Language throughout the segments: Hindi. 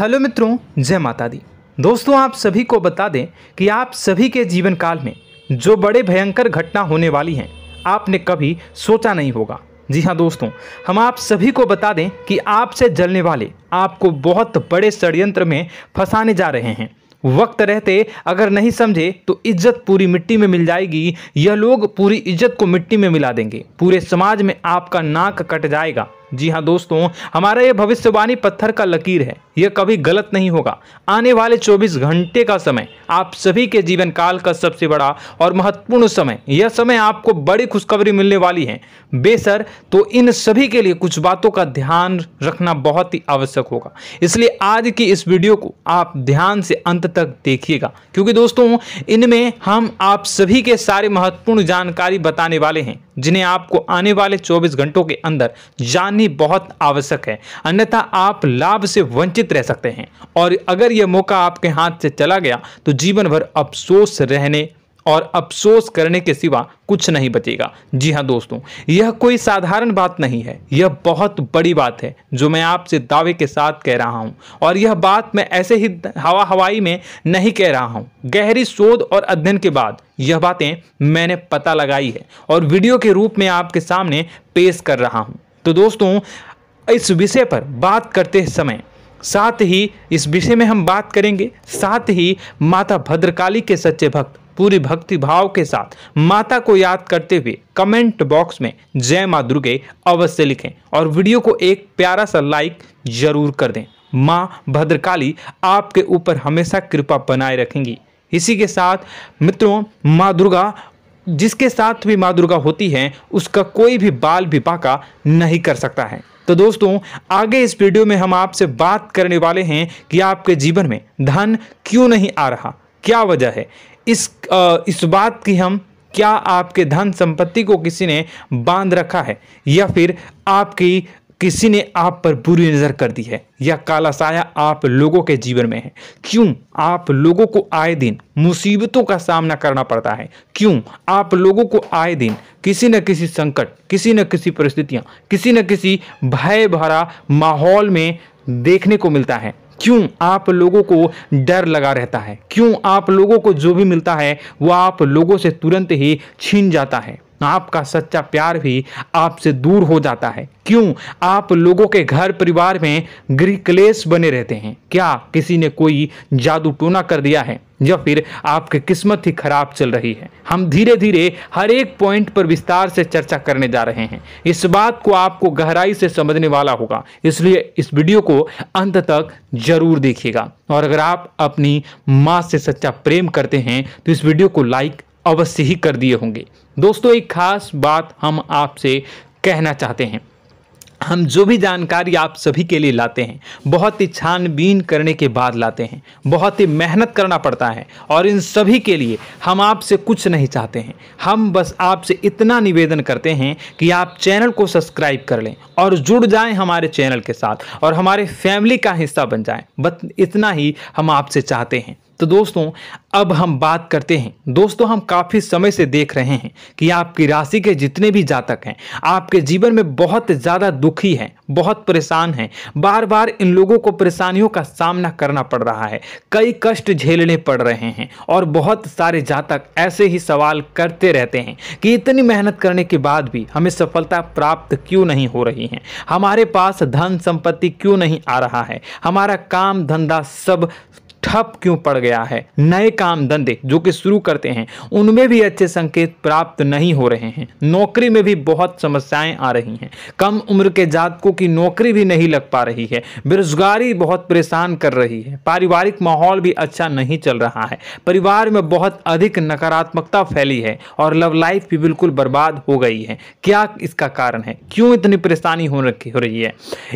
हेलो मित्रों, जय माता दी। दोस्तों, आप सभी को बता दें कि आप सभी के जीवन काल में जो बड़े भयंकर घटना होने वाली हैं, आपने कभी सोचा नहीं होगा। जी हाँ दोस्तों, हम आप सभी को बता दें कि आपसे जलने वाले आपको बहुत बड़े षड्यंत्र में फंसाने जा रहे हैं। वक्त रहते अगर नहीं समझे तो इज्जत पूरी मिट्टी में मिल जाएगी। यह लोग पूरी इज्जत को मिट्टी में मिला देंगे। पूरे समाज में आपका नाक कट जाएगा। जी हाँ दोस्तों, हमारा यह भविष्यवाणी पत्थर का लकीर है, यह कभी गलत नहीं होगा। आने वाले 24 घंटे का समय आप सभी के जीवन काल का सबसे बड़ा और महत्वपूर्ण समय। यह समय आपको बड़ी खुशखबरी मिलने वाली है बेसर, तो इन सभी के लिए कुछ बातों का ध्यान रखना बहुत ही आवश्यक होगा। इसलिए आज की इस वीडियो को आप ध्यान से अंत तक देखिएगा, क्योंकि दोस्तों इनमें हम आप सभी के सारे महत्वपूर्ण जानकारी बताने वाले हैं, जिन्हें आपको आने वाले 24 घंटों के अंदर जाननी बहुत आवश्यक है। अन्यथा आप लाभ से वंचित रह सकते हैं, और अगर यह मौका आपके हाथ से चला गया तो जीवन भर अफसोस रहने और अफसोस करने के सिवा कुछ नहीं बचेगा। जी हाँ दोस्तों, यह कोई साधारण बात नहीं है, यह बहुत बड़ी बात है जो मैं आपसे दावे के साथ कह रहा हूं। और यह बात मैं ऐसे ही हवाई में नहीं कह रहा हूं। गहरी शोध और अध्ययन के बाद यह बातें मैंने पता लगाई है और वीडियो के रूप में आपके सामने पेश कर रहा हूं। तो दोस्तों, इस विषय पर बात करते समय साथ ही इस विषय में हम बात करेंगे, साथ ही माता भद्रकाली के सच्चे भक्त पूरी भक्ति भाव के साथ माता को याद करते हुए कमेंट बॉक्स में जय मां दुर्गे अवश्य लिखें और वीडियो को एक प्यारा सा लाइक जरूर कर दें। मां भद्रकाली आपके ऊपर हमेशा कृपा बनाए रखेंगी। इसी के साथ मित्रों, मां दुर्गा, जिसके साथ भी मां दुर्गा होती है, उसका कोई भी बाल भी बांका नहीं कर सकता है। तो दोस्तों, आगे इस वीडियो में हम आपसे बात करने वाले हैं कि आपके जीवन में धन क्यों नहीं आ रहा, क्या वजह है इस बात की। हम क्या आपके धन संपत्ति को किसी ने बांध रखा है, या फिर आपकी किसी ने आप पर बुरी नजर कर दी है, या काला साया आप लोगों के जीवन में है। क्यों आप लोगों को आए दिन मुसीबतों का सामना करना पड़ता है, क्यों आप लोगों को आए दिन किसी न किसी संकट, किसी न किसी परिस्थितियां, किसी न किसी भय भरा माहौल में देखने को मिलता है, क्यों आप लोगों को डर लगा रहता है, क्यों आप लोगों को जो भी मिलता है वो आप लोगों से तुरंत ही छीन जाता है, आपका सच्चा प्यार भी आपसे दूर हो जाता है, क्यों आप लोगों के घर परिवार में गृह क्लेश बने रहते हैं। क्या किसी ने कोई जादू टोना कर दिया है, या फिर आपकी किस्मत ही खराब चल रही है। हम धीरे धीरे हर एक पॉइंट पर विस्तार से चर्चा करने जा रहे हैं। इस बात को आपको गहराई से समझने वाला होगा, इसलिए इस वीडियो को अंत तक जरूर देखिएगा। और अगर आप अपनी माँ से सच्चा प्रेम करते हैं तो इस वीडियो को लाइक अवश्य ही कर दिए होंगे। दोस्तों, एक खास बात हम आपसे कहना चाहते हैं। हम जो भी जानकारी आप सभी के लिए लाते हैं, बहुत ही छानबीन करने के बाद लाते हैं, बहुत ही मेहनत करना पड़ता है, और इन सभी के लिए हम आपसे कुछ नहीं चाहते हैं। हम बस आपसे इतना निवेदन करते हैं कि आप चैनल को सब्सक्राइब कर लें और जुड़ जाएं हमारे चैनल के साथ और हमारे फैमिली का हिस्सा बन जाएं। बस इतना ही हम आपसे चाहते हैं। तो दोस्तों, अब हम बात करते हैं। दोस्तों, हम काफ़ी समय से देख रहे हैं कि आपकी राशि के जितने भी जातक हैं, आपके जीवन में बहुत ज़्यादा दुखी हैं, बहुत परेशान हैं। बार बार इन लोगों को परेशानियों का सामना करना पड़ रहा है, कई कष्ट झेलने पड़ रहे हैं, और बहुत सारे जातक ऐसे ही सवाल करते रहते हैं कि इतनी मेहनत करने के बाद भी हमें सफलता प्राप्त क्यों नहीं हो रही है, हमारे पास धन संपत्ति क्यों नहीं आ रहा है, हमारा काम धंधा सब ठप क्यों पड़ गया है, नए काम धंधे जो कि शुरू करते हैं उनमें भी अच्छे संकेत प्राप्त नहीं हो रहे हैं, नौकरी में भी बहुत समस्याएं आ रही हैं, कम उम्र के जातकों की नौकरी भी नहीं लग पा रही है, बेरोजगारी बहुत परेशान कर रही है, पारिवारिक माहौल भी अच्छा नहीं चल रहा है, परिवार में बहुत अधिक नकारात्मकता फैली है, और लव लाइफ भी बिल्कुल बर्बाद हो गई है। क्या इसका कारण है, क्यों इतनी परेशानी हो रही है?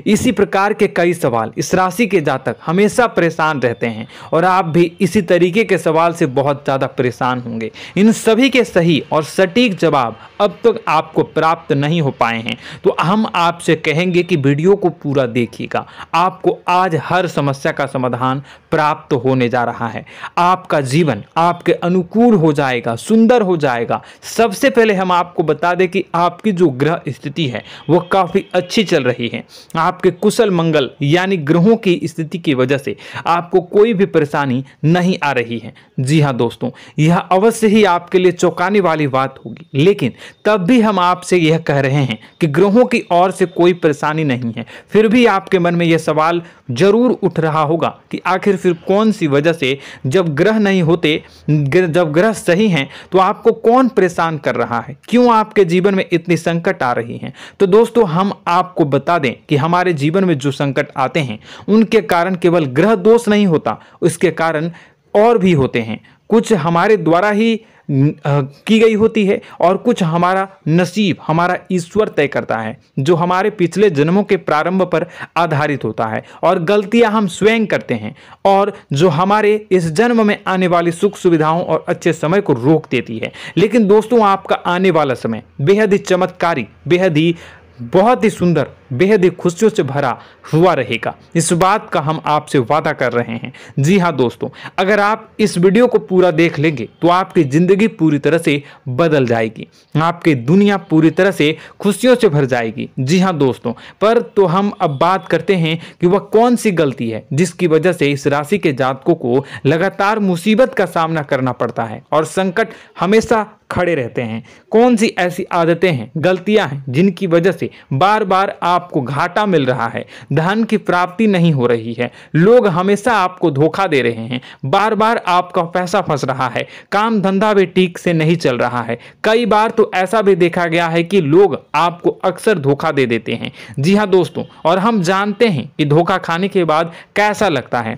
इसी प्रकार के कई सवाल इस राशि के जातक हमेशा परेशान रहते हैं, और आप भी इसी तरीके के सवाल से बहुत ज़्यादा परेशान होंगे। इन सभी के सही और सटीक जवाब अब तक आपको प्राप्त नहीं हो पाए हैं, तो हम आपसे कहेंगे कि वीडियो को पूरा देखिएगा। आपको आज हर समस्या का समाधान प्राप्त होने जा रहा है। आपका जीवन आपके अनुकूल हो जाएगा, सुंदर हो जाएगा। सबसे पहले हम आपको बता दें कि आपकी जो ग्रह स्थिति है वो काफ़ी अच्छी चल रही है। आपके कुशल मंगल यानी ग्रहों की स्थिति की वजह से आपको कोई भी परेशानी नहीं आ रही है। जी हाँ दोस्तों, यह अवश्य ही आपके लिए चौंकाने वाली बात होगी, लेकिन तब भी हम आपसे यह कह रहे हैं कि ग्रहों की ओर से कोई परेशानी नहीं है। फिर भी आपके मन में यह सवाल जरूर उठ रहा होगा कि आखिर फिर कौन सी वजह से, जब ग्रह नहीं होते, जब ग्रह सही हैं, तो आपको कौन परेशान कर रहा है, क्यों आपके जीवन में इतनी संकट आ रही हैं। तो दोस्तों, हम आपको बता दें कि हमारे जीवन में जो संकट आते हैं उनके कारण केवल ग्रह दोष नहीं होता, उसके कारण और भी होते हैं। कुछ हमारे द्वारा ही की गई होती है और कुछ हमारा नसीब, हमारा ईश्वर तय करता है, जो हमारे पिछले जन्मों के प्रारंभ पर आधारित होता है। और गलतियां हम स्वयं करते हैं और जो हमारे इस जन्म में आने वाली सुख सुविधाओं और अच्छे समय को रोक देती है। लेकिन दोस्तों, आपका आने वाला समय बेहद ही चमत्कारी, बेहद ही बहुत ही सुंदर, बेहद ही खुशियों से भरा हुआ रहेगा। इस बात का हम आपसे वादा कर रहे हैं। जी हाँ दोस्तों, अगर आप इस वीडियो को पूरा देख लेंगे तो आपकी ज़िंदगी पूरी तरह से बदल जाएगी, आपकी दुनिया पूरी तरह से खुशियों से भर जाएगी। जी हाँ दोस्तों, पर तो हम अब बात करते हैं कि वह कौन सी गलती है जिसकी वजह से इस राशि के जातकों को लगातार मुसीबत का सामना करना पड़ता है और संकट हमेशा खड़े रहते हैं। कौन सी ऐसी आदतें हैं, गलतियां हैं जिनकी वजह से बार बार आपको घाटा मिल रहा है, धन की प्राप्ति नहीं हो रही है, लोग हमेशा आपको धोखा दे रहे हैं, बार बार आपका पैसा फंस रहा है, काम धंधा भी ठीक से नहीं चल रहा है। कई बार तो ऐसा भी देखा गया है कि लोग आपको अक्सर धोखा दे देते हैं। जी हाँ दोस्तों, और हम जानते हैं कि धोखा खाने के बाद कैसा लगता है।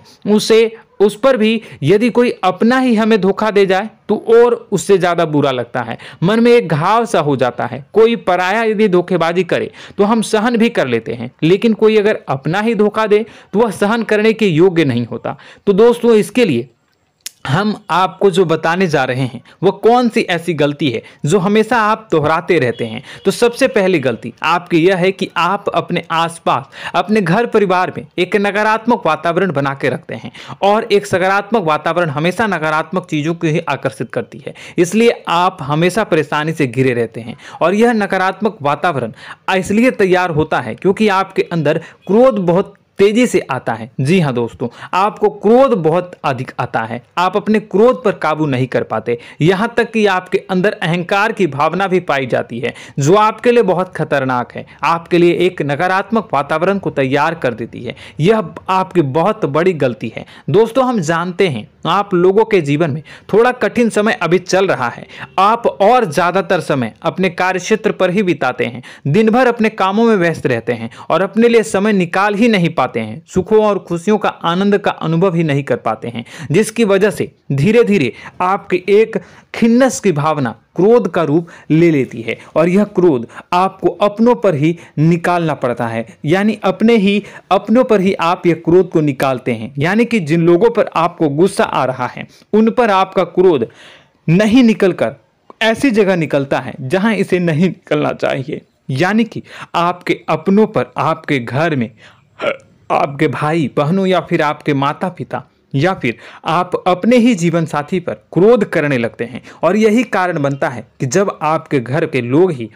उस पर भी यदि कोई अपना ही हमें धोखा दे जाए तो और उससे ज़्यादा बुरा लगता है, मन में एक घाव सा हो जाता है। कोई पराया यदि धोखेबाजी करे तो हम सहन भी कर लेते हैं, लेकिन कोई अगर अपना ही धोखा दे तो वह सहन करने के योग्य नहीं होता। तो दोस्तों, इसके लिए हम आपको जो बताने जा रहे हैं वो कौन सी ऐसी गलती है जो हमेशा आप दोहराते रहते हैं। तो सबसे पहली गलती आपकी यह है कि आप अपने आसपास, अपने घर परिवार में एक नकारात्मक वातावरण बना के रखते हैं, और एक सकारात्मक वातावरण हमेशा नकारात्मक चीज़ों को ही आकर्षित करती है। इसलिए आप हमेशा परेशानी से घिरे रहते हैं, और यह नकारात्मक वातावरण इसलिए तैयार होता है क्योंकि आपके अंदर क्रोध बहुत तेजी से आता है। जी हाँ दोस्तों, आपको क्रोध बहुत अधिक आता है, आप अपने क्रोध पर काबू नहीं कर पाते, यहाँ तक कि आपके अंदर अहंकार की भावना भी पाई जाती है, जो आपके लिए बहुत खतरनाक है, आपके लिए एक नकारात्मक वातावरण को तैयार कर देती है। यह आपकी बहुत बड़ी गलती है। दोस्तों, हम जानते हैं आप लोगों के जीवन में थोड़ा कठिन समय अभी चल रहा है। आप और ज़्यादातर समय अपने कार्यक्षेत्र पर ही बिताते हैं, दिन भर अपने कामों में व्यस्त रहते हैं और अपने लिए समय निकाल ही नहीं पाते हैं, सुखों और खुशियों का आनंद का अनुभव ही नहीं कर पाते हैं, जिसकी वजह से धीरे धीरे आपकी एक खिन्नस की भावना क्रोध का रूप ले लेती है, और यह क्रोध आपको अपनों पर ही निकालना पड़ता है। यानी अपनों पर ही आप यह क्रोध को निकालते हैं। यानी कि जिन लोगों पर आपको गुस्सा आ रहा है उन पर आपका क्रोध नहीं निकलकर ऐसी जगह निकलता है जहां इसे नहीं निकलना चाहिए। यानी कि आपके अपनों पर, आपके घर में आपके भाई बहनों या फिर आपके माता पिता या फिर आप अपने ही जीवन साथी पर क्रोध करने लगते हैं, और यही कारण बनता है कि जब आपके घर के लोग ही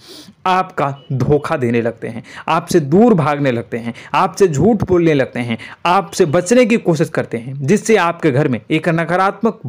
आपका धोखा देने लगते हैं, आपसे दूर भागने लगते हैं, आपसे झूठ बोलने लगते हैं, आपसे बचने की कोशिश करते हैं, जिससे आपके घर में एक नकारात्मक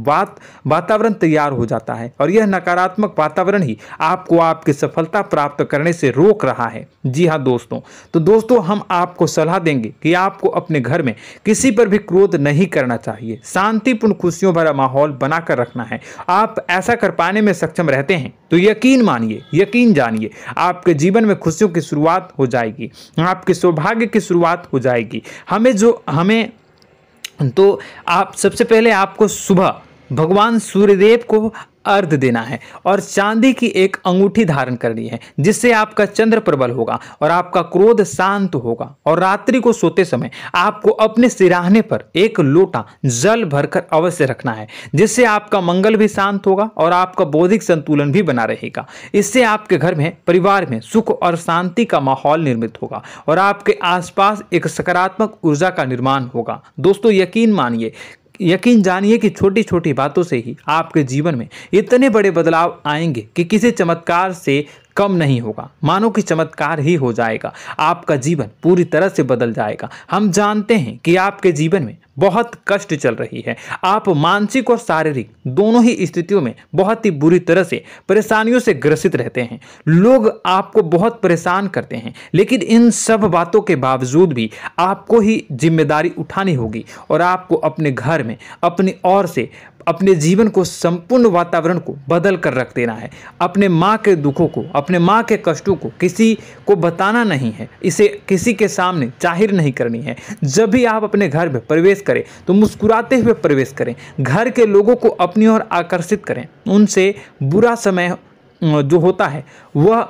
वातावरण तैयार हो जाता है, और यह नकारात्मक वातावरण ही आपको आपकी सफलता प्राप्त करने से रोक रहा है। जी हाँ दोस्तों, तो दोस्तों, हम आपको सलाह देंगे कि आपको अपने घर में किसी पर भी क्रोध नहीं करना चाहिए, शांतिपूर्ण खुशियों भरा माहौल बनाकर रखना है। आप ऐसा कर पाने में सक्षम रहते हैं तो यकीन मानिए, यकीन जानिए, आपके जीवन में खुशियों की शुरुआत हो जाएगी, आपके सौभाग्य की शुरुआत हो जाएगी। आप सबसे पहले आपको सुबह भगवान सूर्यदेव को अर्घ देना है और चांदी की एक अंगूठी धारण करनी है, जिससे आपका चंद्र प्रबल होगा और आपका क्रोध शांत होगा। और रात्रि को सोते समय आपको अपने सिराहने पर एक लोटा जल भरकर अवश्य रखना है, जिससे आपका मंगल भी शांत होगा और आपका बौद्धिक संतुलन भी बना रहेगा। इससे आपके घर में, परिवार में सुख और शांति का माहौल निर्मित होगा और आपके आसपास एक सकारात्मक ऊर्जा का निर्माण होगा। दोस्तों यकीन जानिए कि छोटी छोटी बातों से ही आपके जीवन में इतने बड़े बदलाव आएंगे कि किसी चमत्कार से कम नहीं होगा। मानो कि चमत्कार ही हो जाएगा, आपका जीवन पूरी तरह से बदल जाएगा। हम जानते हैं कि आपके जीवन में बहुत कष्ट चल रही है, आप मानसिक और शारीरिक दोनों ही स्थितियों में बहुत ही बुरी तरह से परेशानियों से ग्रसित रहते हैं। लोग आपको बहुत परेशान करते हैं, लेकिन इन सब बातों के बावजूद भी आपको ही जिम्मेदारी उठानी होगी और आपको अपने घर में अपनी ओर से अपने जीवन को, संपूर्ण वातावरण को बदल कर रख देना है। अपने माँ के दुखों को, अपने माँ के कष्टों को किसी को बताना नहीं है, इसे किसी के सामने जाहिर नहीं करनी है। जब भी आप अपने घर में प्रवेश करें तो मुस्कुराते हुए प्रवेश करें, घर के लोगों को अपनी ओर आकर्षित करें। उनसे बुरा समय जो होता है वह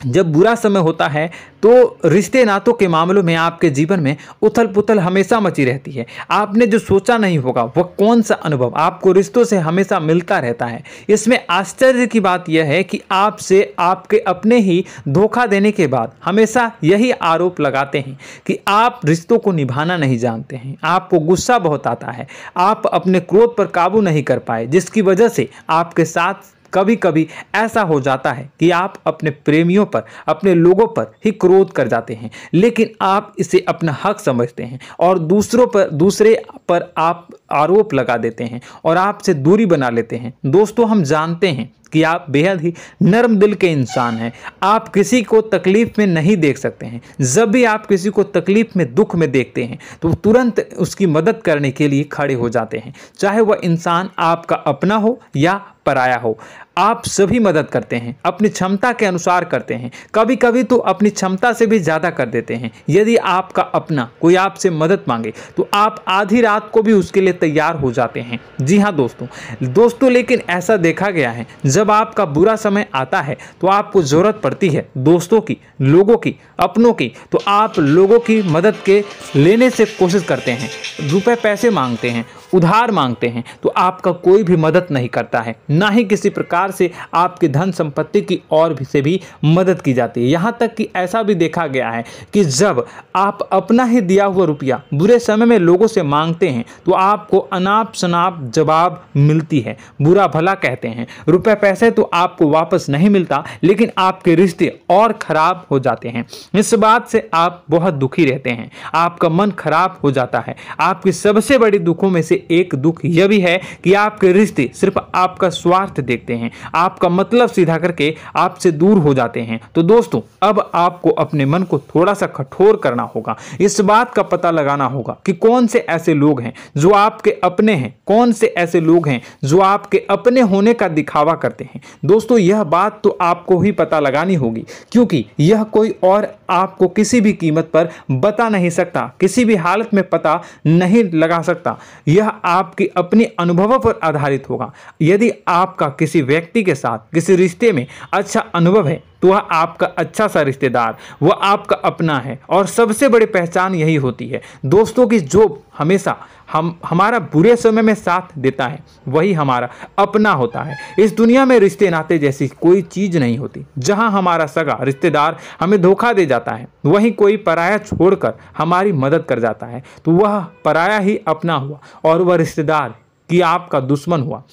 जब बुरा समय होता है तो रिश्ते नातों के मामलों में आपके जीवन में उथल पुथल हमेशा मची रहती है। आपने जो सोचा नहीं होगा वह कौन सा अनुभव आपको रिश्तों से हमेशा मिलता रहता है। इसमें आश्चर्य की बात यह है कि आपसे आपके अपने ही धोखा देने के बाद हमेशा यही आरोप लगाते हैं कि आप रिश्तों को निभाना नहीं जानते हैं। आपको गुस्सा बहुत आता है, आप अपने क्रोध पर काबू नहीं कर पाए, जिसकी वजह से आपके साथ कभी कभी ऐसा हो जाता है कि आप अपने प्रेमियों पर, अपने लोगों पर ही क्रोध कर जाते हैं, लेकिन आप इसे अपना हक समझते हैं और दूसरे पर आप आरोप लगा देते हैं और आपसे दूरी बना लेते हैं। दोस्तों हम जानते हैं कि आप बेहद ही नर्म दिल के इंसान हैं। आप किसी को तकलीफ में नहीं देख सकते हैं। जब भी आप किसी को तकलीफ में, दुख में देखते हैं तो तुरंत उसकी मदद करने के लिए खड़े हो जाते हैं, चाहे वह इंसान आपका अपना हो या पराया हो। आप सभी मदद करते हैं, अपनी क्षमता के अनुसार करते हैं, कभी कभी तो अपनी क्षमता से भी ज़्यादा कर देते हैं। यदि आपका अपना कोई आपसे मदद मांगे तो आप आधी रात को भी उसके लिए तैयार हो जाते हैं। जी हाँ दोस्तों, लेकिन ऐसा देखा गया है जब आपका बुरा समय आता है तो आपको ज़रूरत पड़ती है दोस्तों की, लोगों की, अपनों की, तो आप लोगों की मदद के लेने से कोशिश करते हैं, रुपए पैसे मांगते हैं, उधार मांगते हैं, तो आपका कोई भी मदद नहीं करता है, ना ही किसी प्रकार से आपकी धन संपत्ति की और भी से भी मदद की जाती है। यहाँ तक कि ऐसा भी देखा गया है कि जब आप अपना ही दिया हुआ रुपया बुरे समय में लोगों से मांगते हैं तो आपको अनाप शनाप जवाब मिलती है, बुरा भला कहते हैं। रुपए पैसे तो आपको वापस नहीं मिलता, लेकिन आपके रिश्ते और खराब हो जाते हैं। इस बात से आप बहुत दुखी रहते हैं, आपका मन खराब हो जाता है। आपकी सबसे बड़ी दुखों में से एक दुख यह भी है कि आपके रिश्ते सिर्फ आपका स्वार्थ देखते हैं, आपका मतलब सीधा करके आपसे दूर हो जाते हैं। तो दोस्तों अब आपको अपने मन को थोड़ा सा कठोर करना होगा, इस बात का पता लगाना होगा कि कौन से ऐसे लोग हैं जो आपके अपने हैं, कौन से ऐसे लोग हैं जो आपके अपने होने का दिखावा करते हैं। दोस्तों यह बात तो आपको ही पता लगानी होगी, क्योंकि यह कोई और आपको किसी भी कीमत पर बता नहीं सकता, किसी भी हालत में पता नहीं लगा सकता। यह आपकी अपनी अनुभवों पर आधारित होगा। यदि आपका किसी व्यक्ति के साथ किसी रिश्ते में अच्छा अनुभव है तो वह आपका अच्छा सा रिश्तेदार, वह आपका अपना है। और सबसे बड़ी पहचान यही होती है दोस्तों की जो हमेशा हमारा बुरे समय में साथ देता है वही हमारा अपना होता है। इस दुनिया में रिश्ते नाते जैसी कोई चीज़ नहीं होती। जहां हमारा सगा रिश्तेदार हमें धोखा दे जाता है, वहीं कोई पराया छोड़कर हमारी मदद कर जाता है तो वह पराया ही अपना हुआ और वह रिश्तेदार की आपका दुश्मन हुआ।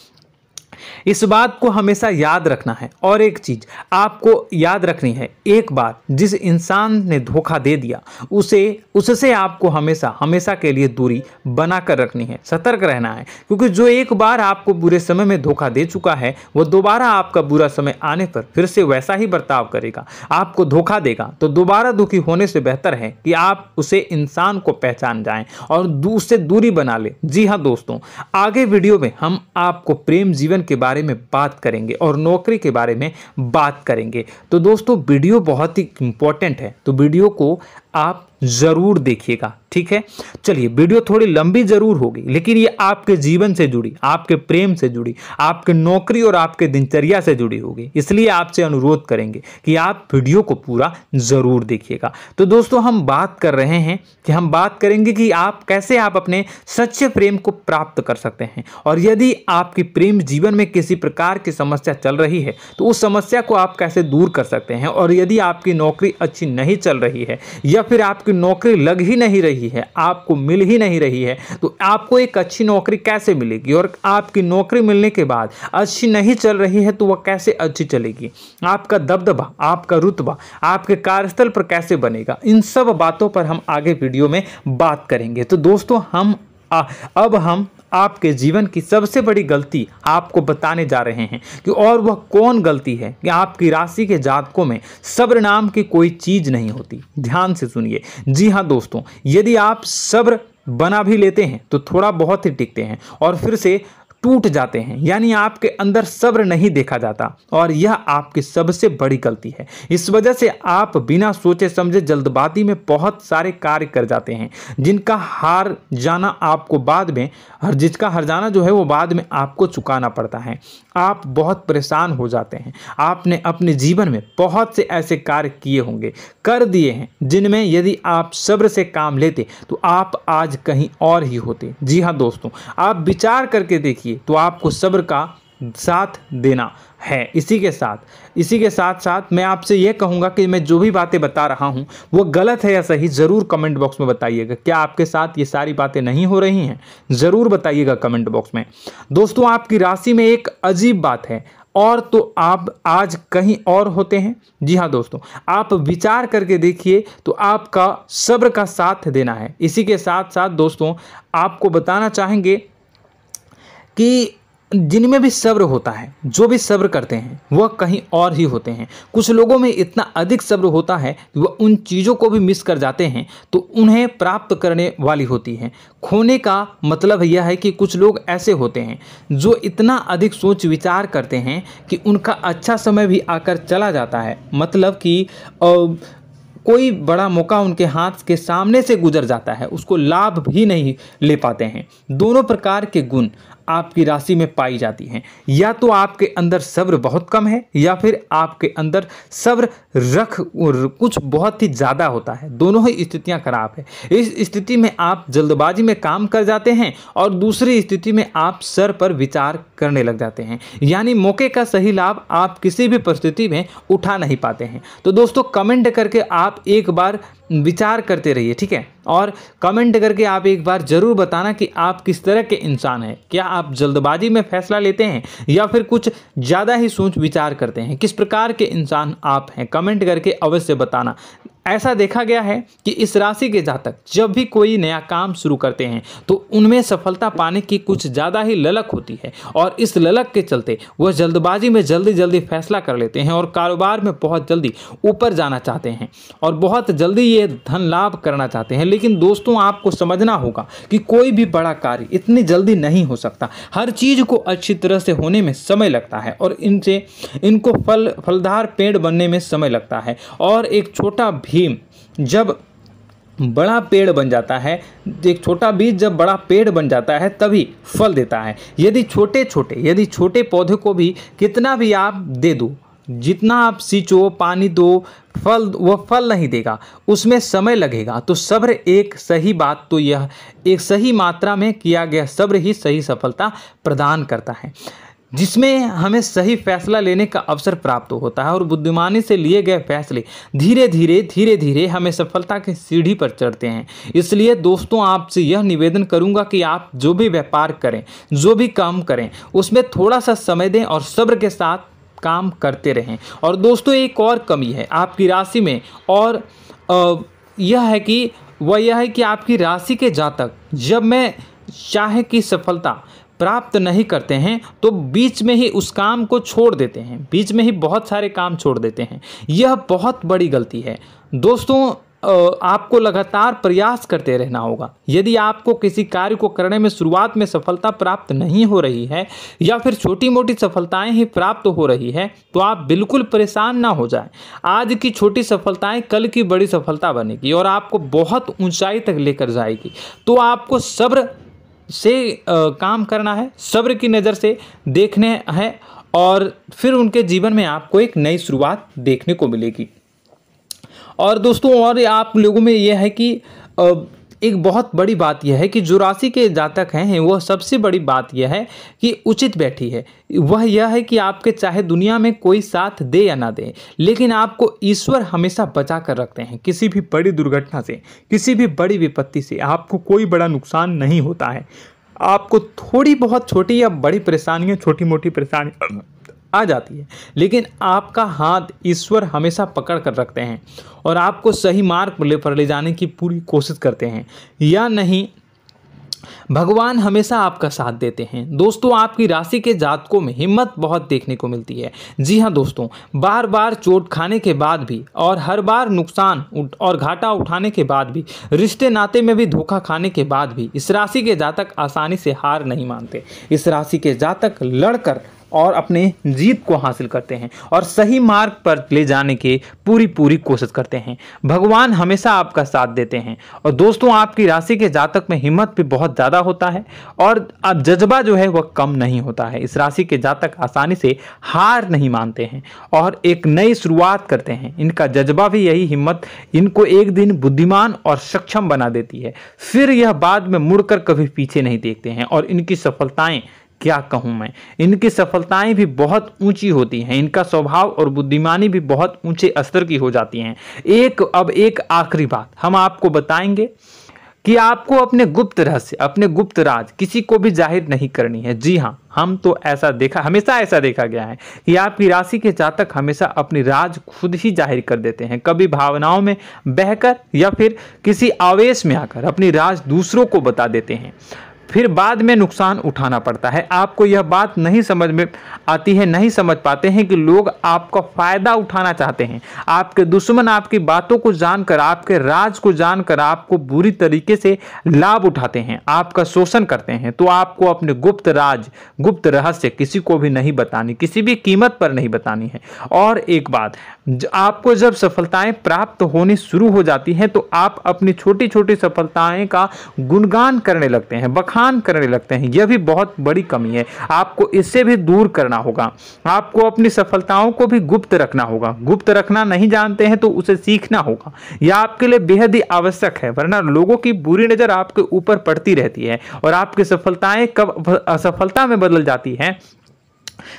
इस बात को हमेशा याद रखना है। और एक चीज आपको याद रखनी है, एक बार जिस इंसान ने धोखा दे दिया उससे आपको हमेशा हमेशा के लिए दूरी बनाकर रखनी है, सतर्क रहना है। क्योंकि जो एक बार आपको बुरे समय में धोखा दे चुका है वो दोबारा आपका बुरा समय आने पर फिर से वैसा ही बर्ताव करेगा, आपको धोखा देगा। तो दोबारा दुखी होने से बेहतर है कि आप उसे इंसान को पहचान जाएं और उससे दूरी बना ले। जी हाँ दोस्तों, आगे वीडियो में हम आपको प्रेम जीवन के बारे में बात करेंगे और नौकरी के बारे में बात करेंगे। तो दोस्तों वीडियो बहुत ही इंपॉर्टेंट है, तो वीडियो को आप ज़रूर देखिएगा, ठीक है। चलिए, वीडियो थोड़ी लंबी ज़रूर होगी, लेकिन ये आपके जीवन से जुड़ी, आपके प्रेम से जुड़ी, आपके नौकरी और आपके दिनचर्या से जुड़ी होगी, इसलिए आपसे अनुरोध करेंगे कि आप वीडियो को पूरा ज़रूर देखिएगा। तो दोस्तों, हम बात कर रहे हैं कि हम बात करेंगे कि आप कैसे आप अपने सच्चे प्रेम को प्राप्त कर सकते हैं, और यदि आपकी प्रेम जीवन में किसी प्रकार की समस्या चल रही है तो उस समस्या को आप कैसे दूर कर सकते हैं, और यदि आपकी नौकरी अच्छी नहीं चल रही है या फिर आपकी नौकरी लग ही नहीं रही है, आपको मिल ही नहीं रही है, तो आपको एक अच्छी नौकरी कैसे मिलेगी, और आपकी नौकरी मिलने के बाद अच्छी नहीं चल रही है तो वह कैसे अच्छी चलेगी, आपका दबदबा, आपका रुतबा आपके कार्यस्थल पर कैसे बनेगा, इन सब बातों पर हम आगे वीडियो में बात करेंगे। तो दोस्तों, अब हम आपके जीवन की सबसे बड़ी गलती आपको बताने जा रहे हैं कि और वह कौन गलती है कि आपकी राशि के जातकों में सब्र नाम की कोई चीज़ नहीं होती। ध्यान से सुनिए। जी हाँ दोस्तों, यदि आप सब्र बना भी लेते हैं तो थोड़ा बहुत ही टिकते हैं और फिर से टूट जाते हैं, यानी आपके अंदर सब्र नहीं देखा जाता, और यह आपकी सबसे बड़ी गलती है। इस वजह से आप बिना सोचे समझे जल्दबाजी में बहुत सारे कार्य कर जाते हैं, जिसका हार जाना जो है वो बाद में आपको चुकाना पड़ता है। आप बहुत परेशान हो जाते हैं। आपने अपने जीवन में बहुत से ऐसे कार्य किए होंगे, कर दिए हैं, जिनमें यदि आप सब्र से काम लेते तो आप आज कहीं और ही होते। जी हाँ दोस्तों, आप विचार करके देखिए तो आपको सब्र का साथ देना है। इसी के साथ साथ मैं आपसे यह कहूँगा कि मैं जो भी बातें बता रहा हूँ वो गलत है या सही, ज़रूर कमेंट बॉक्स में बताइएगा। क्या आपके साथ ये सारी बातें नहीं हो रही हैं? ज़रूर बताइएगा कमेंट बॉक्स में। दोस्तों, आपकी राशि में एक अजीब बात है, और तो आप आज कहीं और होते हैं। जी हाँ दोस्तों, आप विचार करके देखिए तो आपका सब्र का साथ देना है। इसी के साथ साथ दोस्तों, आपको बताना चाहेंगे कि जिनमें भी सब्र होता है, जो भी सब्र करते हैं वह कहीं और ही होते हैं। कुछ लोगों में इतना अधिक सब्र होता है कि वह उन चीज़ों को भी मिस कर जाते हैं तो उन्हें प्राप्त करने वाली होती हैं। खोने का मतलब यह है कि कुछ लोग ऐसे होते हैं जो इतना अधिक सोच विचार करते हैं कि उनका अच्छा समय भी आकर चला जाता है, मतलब कि कोई बड़ा मौका उनके हाथ के सामने से गुजर जाता है, उसको लाभ भी नहीं ले पाते हैं। दोनों प्रकार के गुण आपकी राशि में पाई जाती हैं। या तो आपके अंदर सब्र बहुत कम है या फिर आपके अंदर सब्र कुछ बहुत ही ज़्यादा होता है। दोनों ही स्थितियां खराब है। इस स्थिति में आप जल्दबाजी में काम कर जाते हैं और दूसरी स्थिति में आप सर पर विचार करने लग जाते हैं, यानी मौके का सही लाभ आप किसी भी परिस्थिति में उठा नहीं पाते हैं। तो दोस्तों, कमेंट करके आप एक बार विचार करते रहिए, ठीक है, और कमेंट करके आप एक बार ज़रूर बताना कि आप किस तरह के इंसान हैं। क्या आप जल्दबाजी में फैसला लेते हैं या फिर कुछ ज़्यादा ही सोच विचार करते हैं? किस प्रकार के इंसान आप हैं? कमेंट करके अवश्य बताना। ऐसा देखा गया है कि इस राशि के जातक जब भी कोई नया काम शुरू करते हैं तो उनमें सफलता पाने की कुछ ज़्यादा ही ललक होती है, और इस ललक के चलते वह जल्दबाजी में जल्दी फैसला कर लेते हैं और कारोबार में बहुत जल्दी ऊपर जाना चाहते हैं और बहुत जल्दी ये धन लाभ करना चाहते हैं। लेकिन दोस्तों, आपको समझना होगा कि कोई भी बड़ा कार्य इतनी जल्दी नहीं हो सकता। हर चीज़ को अच्छी तरह से होने में समय लगता है और इनको फलदार पेड़ बनने में समय लगता है। और एक छोटा भीम जब बड़ा पेड़ बन जाता है, एक छोटा बीज जब बड़ा पेड़ बन जाता है तभी फल देता है। यदि छोटे पौधे को भी कितना भी आप दे दो, जितना आप सींचो, पानी दो, वह फल नहीं देगा, उसमें समय लगेगा। तो सब्र एक सही बात, तो यह एक सही मात्रा में किया गया सब्र ही सही सफलता प्रदान करता है, जिसमें हमें सही फैसला लेने का अवसर प्राप्त होता है और बुद्धिमानी से लिए गए फैसले धीरे धीरे हमें सफलता की सीढ़ी पर चढ़ते हैं। इसलिए दोस्तों, आपसे यह निवेदन करूंगा कि आप जो भी व्यापार करें, जो भी काम करें, उसमें थोड़ा सा समय दें और सब्र के साथ काम करते रहें। और दोस्तों, एक और कमी है आपकी राशि में, और यह है कि आपकी राशि के जातक जब में चाहे की सफलता प्राप्त नहीं करते हैं तो बीच में ही उस काम को छोड़ देते हैं, बीच में ही बहुत सारे काम छोड़ देते हैं। यह बहुत बड़ी गलती है दोस्तों। आपको लगातार प्रयास करते रहना होगा। यदि आपको किसी कार्य को करने में शुरुआत में सफलता प्राप्त नहीं हो रही है या फिर छोटी मोटी सफलताएं ही प्राप्त हो रही है तो आप बिल्कुल परेशान ना हो जाएं। आज की छोटी सफलताएं कल की बड़ी सफलता बनेगी और आपको बहुत ऊंचाई तक लेकर जाएगी। तो आपको सब्र से काम करना है, सब्र की नज़र से देखने हैं और फिर उनके जीवन में आपको एक नई शुरुआत देखने को मिलेगी। और दोस्तों और आप लोगों में यह है कि एक बहुत बड़ी बात यह है कि जो राशि के जातक हैं वह सबसे बड़ी बात यह है कि उचित बैठी है। वह यह है कि आपके चाहे दुनिया में कोई साथ दे या ना दे, लेकिन आपको ईश्वर हमेशा बचा कर रखते हैं। किसी भी बड़ी दुर्घटना से, किसी भी बड़ी विपत्ति से आपको कोई बड़ा नुकसान नहीं होता है। आपको थोड़ी बहुत छोटी या बड़ी परेशानियाँ, छोटी मोटी परेशानी आ जाती है, लेकिन आपका हाथ ईश्वर हमेशा पकड़ कर रखते हैं और आपको सही मार्ग पर ले जाने की पूरी कोशिश करते हैं। या नहीं, भगवान हमेशा आपका साथ देते हैं। दोस्तों आपकी राशि के जातकों में हिम्मत बहुत देखने को मिलती है। जी हाँ दोस्तों, बार बार चोट खाने के बाद भी और हर बार नुकसान और घाटा उठाने के बाद भी, रिश्ते नाते में भी धोखा खाने के बाद भी इस राशि के जातक आसानी से हार नहीं मानते। इस राशि के जातक लड़कर और अपने जीत को हासिल करते हैं और सही मार्ग पर ले जाने की पूरी कोशिश करते हैं। भगवान हमेशा आपका साथ देते हैं। और दोस्तों आपकी राशि के जातक में हिम्मत भी बहुत ज़्यादा होता है और अब जज्बा जो है वह कम नहीं होता है। इस राशि के जातक आसानी से हार नहीं मानते हैं और एक नई शुरुआत करते हैं। इनका जज्बा भी, यही हिम्मत इनको एक दिन बुद्धिमान और सक्षम बना देती है। फिर यह बाद में मुड़कर कभी पीछे नहीं देखते हैं और इनकी सफलताएं, क्या कहूँ मैं, इनकी सफलताएं भी बहुत ऊंची होती हैं। इनका स्वभाव और बुद्धिमानी भी बहुत ऊंचे स्तर की हो जाती हैं। अब एक आखिरी बात हम आपको बताएंगे कि आपको अपने गुप्त रहस्य, अपने गुप्त राज किसी को भी जाहिर नहीं करनी है। जी हाँ, हमेशा ऐसा देखा गया है कि आपकी राशि के जातक हमेशा अपनी राज खुद ही जाहिर कर देते हैं। कभी भावनाओं में बहकर या फिर किसी आवेश में आकर अपनी राज दूसरों को बता देते हैं, फिर बाद में नुकसान उठाना पड़ता है। आपको यह बात नहीं समझ में आती है, नहीं समझ पाते हैं कि लोग आपका फायदा उठाना चाहते हैं। आपके दुश्मन आपकी बातों को जानकर, आपके राज को जानकर आपको बुरी तरीके से लाभ उठाते हैं, आपका शोषण करते हैं। तो आपको अपने गुप्त राज, गुप्त रहस्य किसी को भी नहीं बतानी, किसी भी कीमत पर नहीं बतानी है। और एक बात, आपको जब सफलताएं प्राप्त होनी शुरू हो जाती हैं तो आप अपनी छोटी छोटी सफलताएं का गुणगान करने लगते हैं, बखान करने लगते हैं। यह भी बहुत बड़ी कमी है, आपको इससे भी दूर करना होगा। आपको अपनी सफलताओं को भी गुप्त रखना होगा। गुप्त रखना नहीं जानते हैं तो उसे सीखना होगा। यह आपके लिए बेहद ही आवश्यक है, वरना लोगों की बुरी नजर आपके ऊपर पड़ती रहती है और आपकी सफलताएं कब असफलता में बदल जाती है,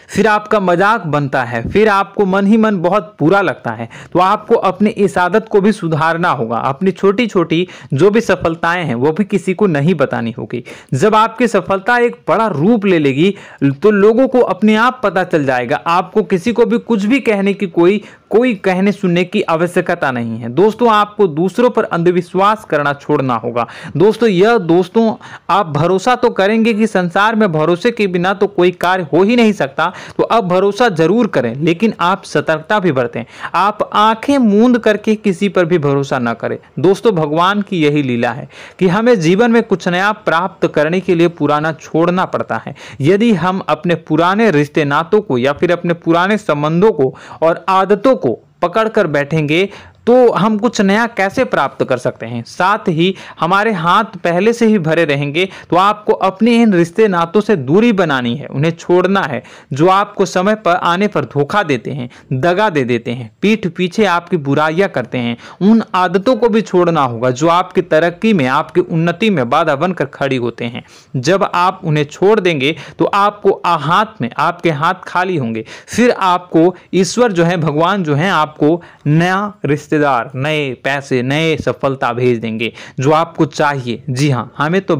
फिर आपका मजाक बनता है, फिर आपको मन ही मन बहुत बुरा लगता है। तो आपको अपनी इस आदत को भी सुधारना होगा। अपनी छोटी छोटी जो भी सफलताएं हैं वो भी किसी को नहीं बतानी होगी। जब आपकी सफलता एक बड़ा रूप ले लेगी तो लोगों को अपने आप पता चल जाएगा। आपको किसी को भी कुछ भी कहने की कोई कहने सुनने की आवश्यकता नहीं है। दोस्तों आपको दूसरों पर अंधविश्वास करना छोड़ना होगा। दोस्तों आप भरोसा तो करेंगे कि संसार में भरोसे के बिना तो कोई कार्य हो ही नहीं सकता, तो अब भरोसा जरूर करें, लेकिन आप सतर्कता भी बरतें। आप आंखें मूंद करके किसी पर भी भरोसा ना करें। दोस्तों भगवान की यही लीला है कि हमें जीवन में कुछ नया प्राप्त करने के लिए पुराना छोड़ना पड़ता है। यदि हम अपने पुराने रिश्ते नातों को या फिर अपने पुराने संबंधों को और आदतों को पकड़ कर बैठेंगे तो हम कुछ नया कैसे प्राप्त कर सकते हैं। साथ ही हमारे हाथ पहले से ही भरे रहेंगे। तो आपको अपने इन रिश्ते नातों से दूरी बनानी है, उन्हें छोड़ना है जो आपको समय पर आने पर धोखा देते हैं, दगा दे देते हैं, पीठ पीछे आपकी बुराइयां करते हैं। उन आदतों को भी छोड़ना होगा जो आपकी तरक्की में, आपकी उन्नति में बाधा बनकर खड़ी होते हैं। जब आप उन्हें छोड़ देंगे तो आपको आपके हाथ खाली होंगे। फिर आपको ईश्वर जो है, भगवान जो है, आपको नया रिश्तेदार, नए पैसे, नए सफलता भेज देंगे जो आपको चाहिए। जी हाँ, हमेशा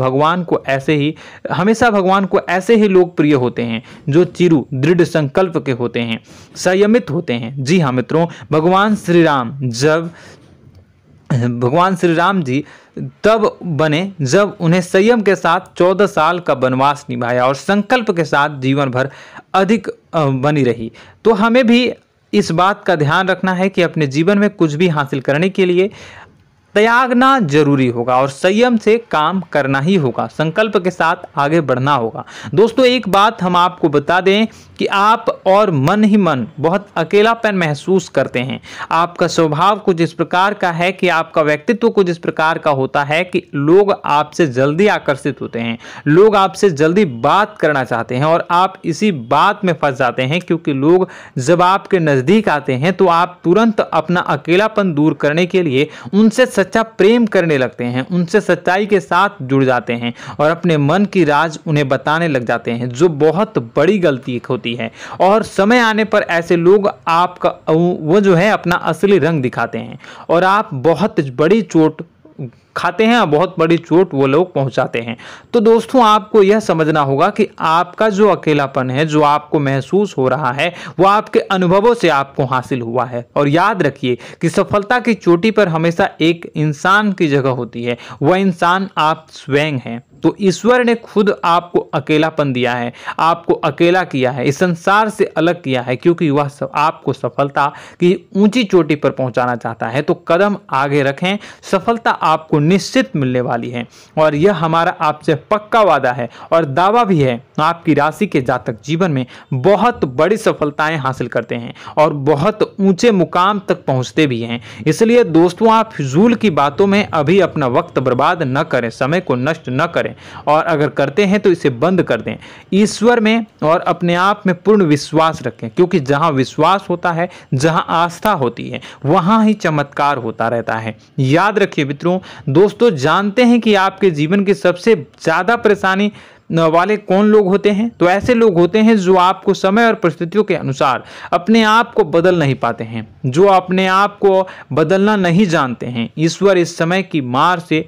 भगवान को ऐसे ही लोग प्रिय होते हैं जो चिरु दृढ़ संकल्प के होते हैं, संयमित होते हैं। जी हाँ मित्रों, भगवान श्री राम जी तब बने जब उन्हें संयम के साथ 14 साल का वनवास निभाया और संकल्प के साथ जीवन भर अधिक बनी रही। तो हमें भी इस बात का ध्यान रखना है कि अपने जीवन में कुछ भी हासिल करने के लिए त्यागना जरूरी होगा और संयम से काम करना ही होगा, संकल्प के साथ आगे बढ़ना होगा। दोस्तों एक बात हम आपको बता दें कि आप और मन ही मन बहुत अकेलापन महसूस करते हैं। आपका स्वभाव कुछ इस प्रकार का है कि आपका व्यक्तित्व कुछ इस प्रकार का होता है कि लोग आपसे जल्दी आकर्षित होते हैं, लोग आपसे जल्दी बात करना चाहते हैं और आप इसी बात में फंस जाते हैं, क्योंकि लोग जब आपके नजदीक आते हैं तो आप तुरंत अपना अकेलापन दूर करने के लिए उनसे सच्चा प्रेम करने लगते हैं, उनसे सच्चाई के साथ जुड़ जाते हैं और अपने मन की राज उन्हें बताने लग जाते हैं, जो बहुत बड़ी गलती होती है। और समय आने पर ऐसे लोग आपका वो जो है अपना असली रंग दिखाते हैं और आप बहुत बड़ी चोट खाते हैं, बहुत बड़ी चोट वो लोग पहुंचाते हैं। तो दोस्तों आपको यह समझना होगा कि आपका जो अकेलापन है, जो आपको महसूस हो रहा है, वो आपके अनुभवों से आपको हासिल हुआ है। और याद रखिए कि सफलता की चोटी पर हमेशा एक इंसान की जगह होती है, वह इंसान आप स्वयं हैं। तो ईश्वर ने खुद आपको अकेलापन दिया है, आपको अकेला किया है, इस संसार से अलग किया है, क्योंकि वह आपको सफलता की ऊंची चोटी पर पहुंचाना चाहता है। तो कदम आगे रखें, सफलता आपको निश्चित मिलने वाली है और यह हमारा आपसे पक्का वादा है और दावा भी है। आपकी राशि के जातक जीवन में बहुत बड़ी सफलताएं हासिल करते हैं और बहुत ऊंचे मुकाम तक पहुंचते भी हैं। इसलिए दोस्तों आप फिजूल की बातों में अभी अपना वक्त बर्बाद न करें, समय को नष्ट न करें और अगर करते हैं तो इसे बंद कर दें। ईश्वर में और अपने आप में पूर्ण विश्वास रखें, क्योंकि जहां विश्वास होता है, जहां आस्था होती है, वहां ही चमत्कार होता रहता है। याद रखिए मित्रों, दोस्तों जानते हैं कि आपके जीवन की सबसे ज्यादा परेशानी वाले कौन लोग होते हैं? तो ऐसे लोग होते हैं जो आपको समय और परिस्थितियों के अनुसार अपने आप को बदल नहीं पाते हैं, जो अपने आप को बदलना नहीं जानते हैं। ईश्वर इस समय की मार से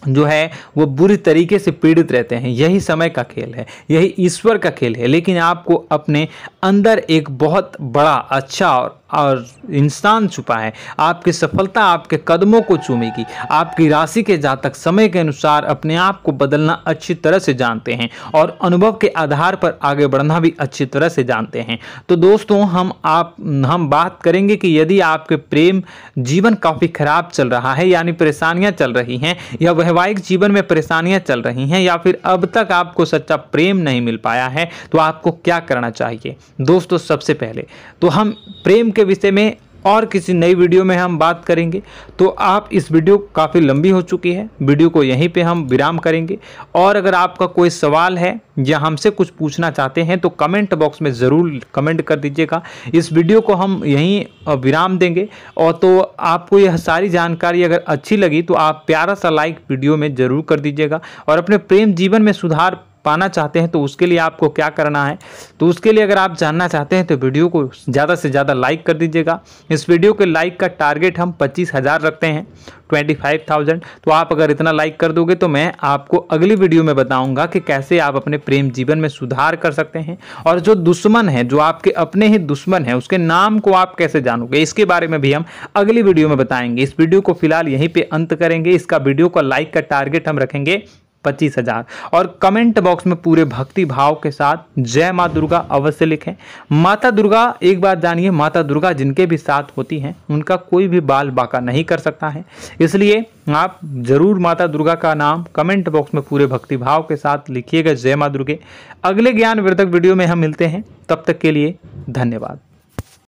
जो है वो बुरी तरीके से पीड़ित रहते हैं। यही समय का खेल है, यही ईश्वर का खेल है। लेकिन आपको अपने अंदर एक बहुत बड़ा अच्छा और इंसान छुपा है। आपकी सफलता आपके कदमों को चूमेगी। आपकी राशि के जातक समय के अनुसार अपने आप को बदलना अच्छी तरह से जानते हैं और अनुभव के आधार पर आगे बढ़ना भी अच्छी तरह से जानते हैं। तो दोस्तों हम बात करेंगे कि यदि आपके प्रेम जीवन काफ़ी खराब चल रहा है, यानी परेशानियां चल रही हैं, या वैवाहिक जीवन में परेशानियां चल रही हैं, या फिर अब तक आपको सच्चा प्रेम नहीं मिल पाया है, तो आपको क्या करना चाहिए? दोस्तों सबसे पहले तो हम प्रेम के विषय में और किसी नई वीडियो में हम बात करेंगे। तो आप इस वीडियो काफ़ी लंबी हो चुकी है, वीडियो को यहीं पे हम विराम करेंगे। और अगर आपका कोई सवाल है या हमसे कुछ पूछना चाहते हैं तो कमेंट बॉक्स में ज़रूर कमेंट कर दीजिएगा। इस वीडियो को हम यहीं विराम देंगे। और तो आपको यह सारी जानकारी अगर अच्छी लगी तो आप प्यारा सा लाइक वीडियो में ज़रूर कर दीजिएगा। और अपने प्रेम जीवन में सुधार पाना चाहते हैं तो उसके लिए आपको क्या करना है, तो उसके लिए अगर आप जानना चाहते हैं तो वीडियो को ज़्यादा से ज़्यादा लाइक कर दीजिएगा। इस वीडियो के लाइक का टारगेट हम 25,000 रखते हैं, 25,000। तो आप अगर इतना लाइक कर दोगे तो मैं आपको अगली वीडियो में बताऊंगा कि कैसे आप अपने प्रेम जीवन में सुधार कर सकते हैं। और जो दुश्मन है, जो आपके अपने ही दुश्मन है, उसके नाम को आप कैसे जानोगे, इसके बारे में भी हम अगली वीडियो में बताएंगे। इस वीडियो को फिलहाल यहीं पे अंत करेंगे। इसका वीडियो का लाइक का टारगेट हम रखेंगे 25,000। और कमेंट बॉक्स में पूरे भक्ति भाव के साथ जय माँ दुर्गा अवश्य लिखें। माता दुर्गा, एक बात जानिए, माता दुर्गा जिनके भी साथ होती हैं उनका कोई भी बाल बांका नहीं कर सकता है। इसलिए आप जरूर माता दुर्गा का नाम कमेंट बॉक्स में पूरे भक्ति भाव के साथ लिखिएगा, जय माँ दुर्गे। अगले ज्ञान वर्धक वीडियो में हम मिलते हैं, तब तक के लिए धन्यवाद।